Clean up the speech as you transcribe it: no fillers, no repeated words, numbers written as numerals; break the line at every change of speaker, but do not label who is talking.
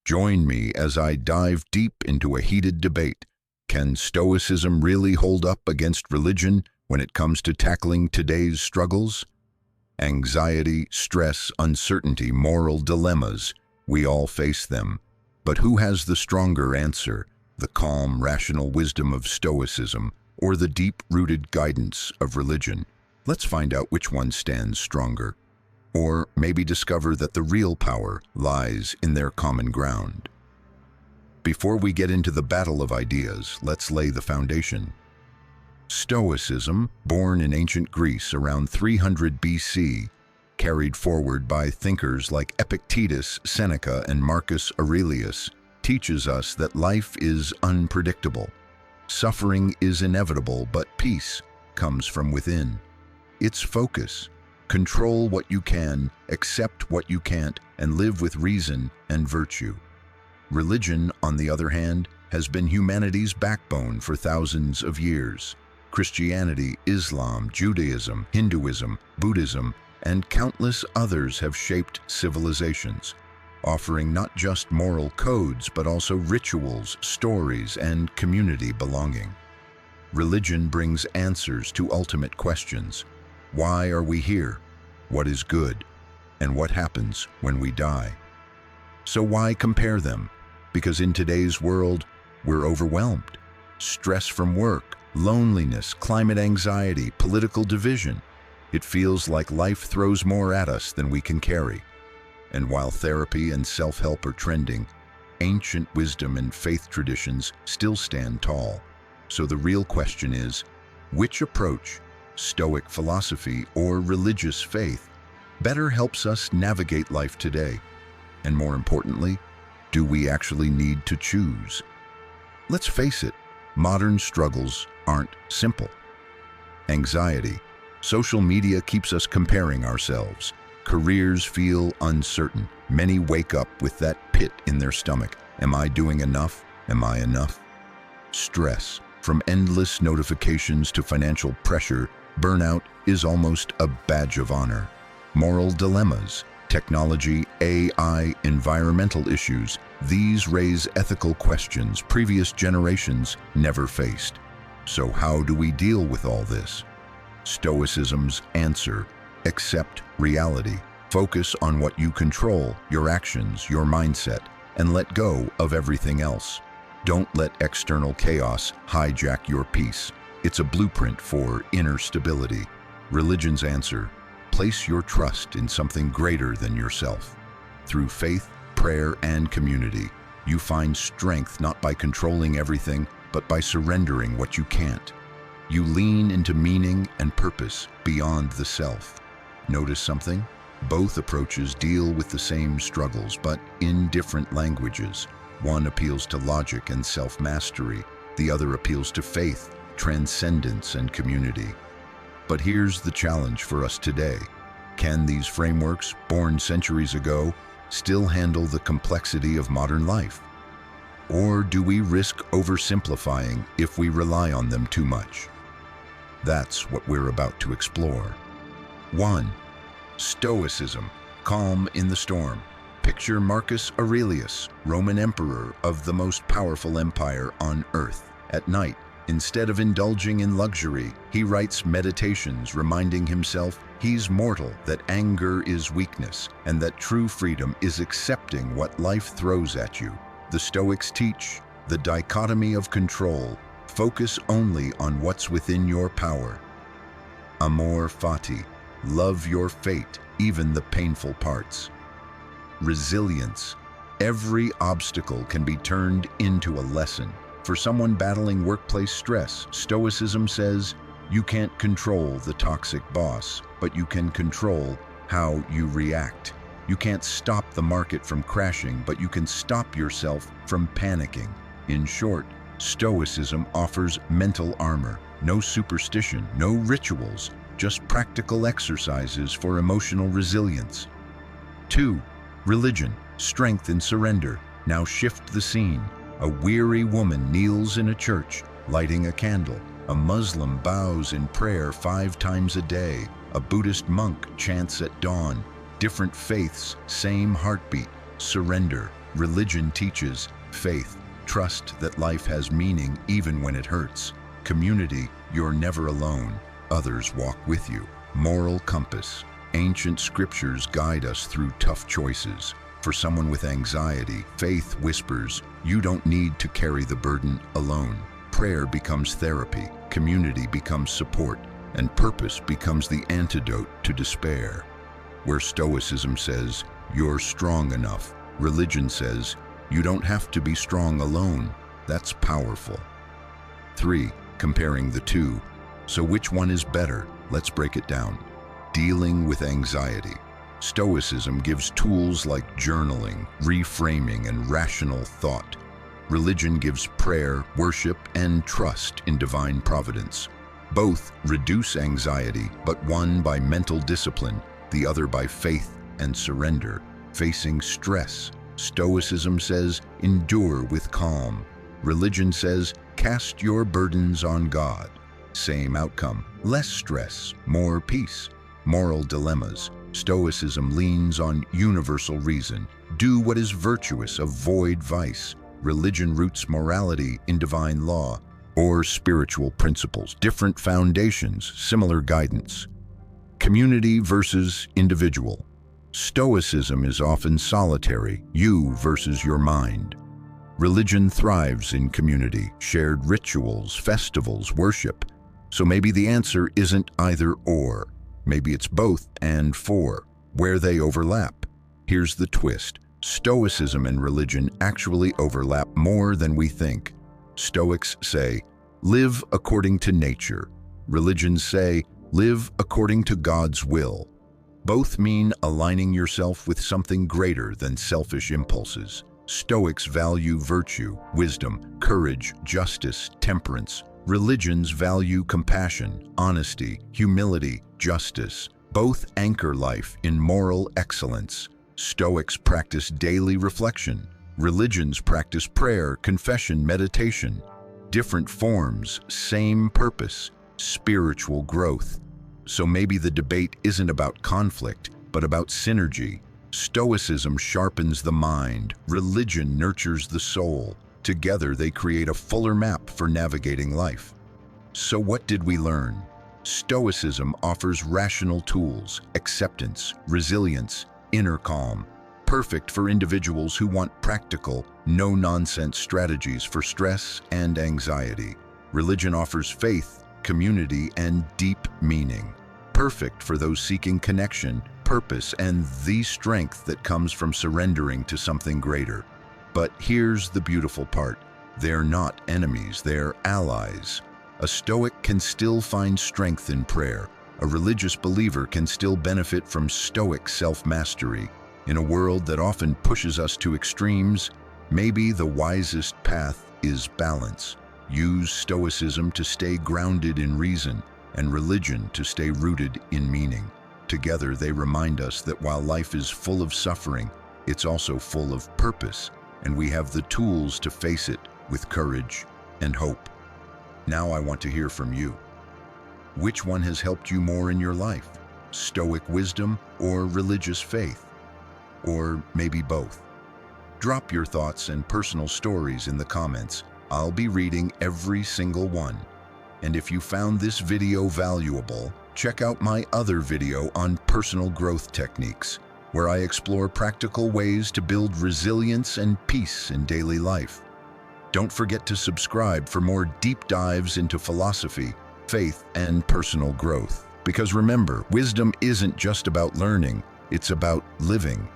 Join me as I dive deep into a heated debate. Can Stoicism really hold up against religion when it comes to tackling today's struggles? Anxiety, stress, uncertainty, moral dilemmas, we all face them. But who has the stronger answer? The calm, rational wisdom of Stoicism, or the deep-rooted guidance of religion? Let's find out which one stands stronger. Or maybe discover that the real power lies in their common ground. Before we get into the battle of ideas, let's lay the foundation. Stoicism, born in ancient Greece around 300 BC, carried forward by thinkers like Epictetus, Seneca, and Marcus Aurelius, teaches us that life is unpredictable. Suffering is inevitable, but peace comes from within. Its focus: control what you can, accept what you can't, and live with reason and virtue. Religion, on the other hand, has been humanity's backbone for thousands of years. Christianity, Islam, Judaism, Hinduism, Buddhism, and countless others have shaped civilizations, offering not just moral codes but also rituals, stories, and community belonging. Religion brings answers to ultimate questions. Why are we here? What is good? And what happens when we die? So why compare them? Because in today's world, we're overwhelmed. Stress from work, loneliness, climate anxiety, political division. It feels like life throws more at us than we can carry. And while therapy and self-help are trending, ancient wisdom and faith traditions still stand tall. So the real question is, which approach, Stoic philosophy or religious faith, better helps us navigate life today? And more importantly, do we actually need to choose? Let's face it, modern struggles aren't simple. Anxiety. Social media keeps us comparing ourselves. Careers feel uncertain. Many wake up with that pit in their stomach. Am I doing enough? Am I enough? Stress. From endless notifications to financial pressure, burnout is almost a badge of honor. Moral dilemmas, technology, AI, environmental issues, these raise ethical questions previous generations never faced. So how do we deal with all this? Stoicism's answer: accept reality. Focus on what you control, your actions, your mindset, and let go of everything else. Don't let external chaos hijack your peace. It's a blueprint for inner stability. Religion's answer: place your trust in something greater than yourself. Through faith, prayer, and community, you find strength not by controlling everything, but by surrendering what you can't. You lean into meaning and purpose beyond the self. Notice something? Both approaches deal with the same struggles, but in different languages. One appeals to logic and self-mastery. The other appeals to faith, transcendence, and community. But here's the challenge for us today. Can these frameworks, born centuries ago, still handle the complexity of modern life? Or do we risk oversimplifying if we rely on them too much? That's what we're about to explore. 1. Stoicism, calm in the storm. Picture Marcus Aurelius, Roman emperor of the most powerful empire on earth. At night, instead of indulging in luxury, he writes meditations reminding himself he's mortal, that anger is weakness, and that true freedom is accepting what life throws at you. The Stoics teach the dichotomy of control. Focus only on what's within your power. Amor fati, love your fate, even the painful parts. Resilience, every obstacle can be turned into a lesson. For someone battling workplace stress, Stoicism says, you can't control the toxic boss, but you can control how you react. You can't stop the market from crashing, but you can stop yourself from panicking. In short, Stoicism offers mental armor, no superstition, no rituals, just practical exercises for emotional resilience. 2. Religion, strength in surrender. Now shift the scene. A weary woman kneels in a church, lighting a candle. A Muslim bows in prayer 5 times a day. A Buddhist monk chants at dawn. Different faiths, same heartbeat. Surrender. Religion teaches faith, trust that life has meaning even when it hurts. Community, you're never alone. Others walk with you. Moral compass. Ancient scriptures guide us through tough choices. For someone with anxiety, faith whispers, you don't need to carry the burden alone. Prayer becomes therapy, community becomes support, and purpose becomes the antidote to despair. Where Stoicism says, you're strong enough, religion says, you don't have to be strong alone. That's powerful. 3. Comparing the two. So which one is better? Let's break it down. Dealing with anxiety. Stoicism gives tools like journaling, reframing, and rational thought. Religion gives prayer, worship, and trust in divine providence. Both reduce anxiety, but one by mental discipline, the other by faith and surrender. Facing stress, Stoicism says, endure with calm. Religion says, cast your burdens on God. Same outcome, less stress, more peace. Moral dilemmas. Stoicism leans on universal reason. Do what is virtuous, avoid vice. Religion roots morality in divine law. Or spiritual principles, different foundations, similar guidance. Community versus individual. Stoicism is often solitary, you versus your mind. Religion thrives in community, shared rituals, festivals, worship. So maybe the answer isn't either or. Maybe it's both and for. Where they overlap. Here's the twist. Stoicism and religion actually overlap more than we think. Stoics say, live according to nature. Religions say, live according to God's will. Both mean aligning yourself with something greater than selfish impulses. Stoics value virtue, wisdom, courage, justice, temperance. Religions value compassion, honesty, humility, justice. Both anchor life in moral excellence. Stoics practice daily reflection. Religions practice prayer, confession, meditation. Different forms, same purpose, spiritual growth. So maybe the debate isn't about conflict, but about synergy. Stoicism sharpens the mind, religion nurtures the soul. Together they create a fuller map for navigating life. So what did we learn? Stoicism offers rational tools, acceptance, resilience, inner calm, perfect for individuals who want practical, no-nonsense strategies for stress and anxiety. Religion offers faith, community, and deep meaning, perfect for those seeking connection, purpose, and the strength that comes from surrendering to something greater. But here's the beautiful part. They're not enemies, they're allies. A Stoic can still find strength in prayer. A religious believer can still benefit from Stoic self-mastery. In a world that often pushes us to extremes, maybe the wisest path is balance. Use Stoicism to stay grounded in reason, and religion to stay rooted in meaning. Together they remind us that while life is full of suffering, it's also full of purpose, and we have the tools to face it with courage and hope. Now I want to hear from you. Which one has helped you more in your life? Stoic wisdom or religious faith? Or maybe both? Drop your thoughts and personal stories in the comments. I'll be reading every single one. And if you found this video valuable, check out my other video on personal growth techniques, where I explore practical ways to build resilience and peace in daily life. Don't forget to subscribe for more deep dives into philosophy, faith, and personal growth. Because remember, wisdom isn't just about learning, it's about living.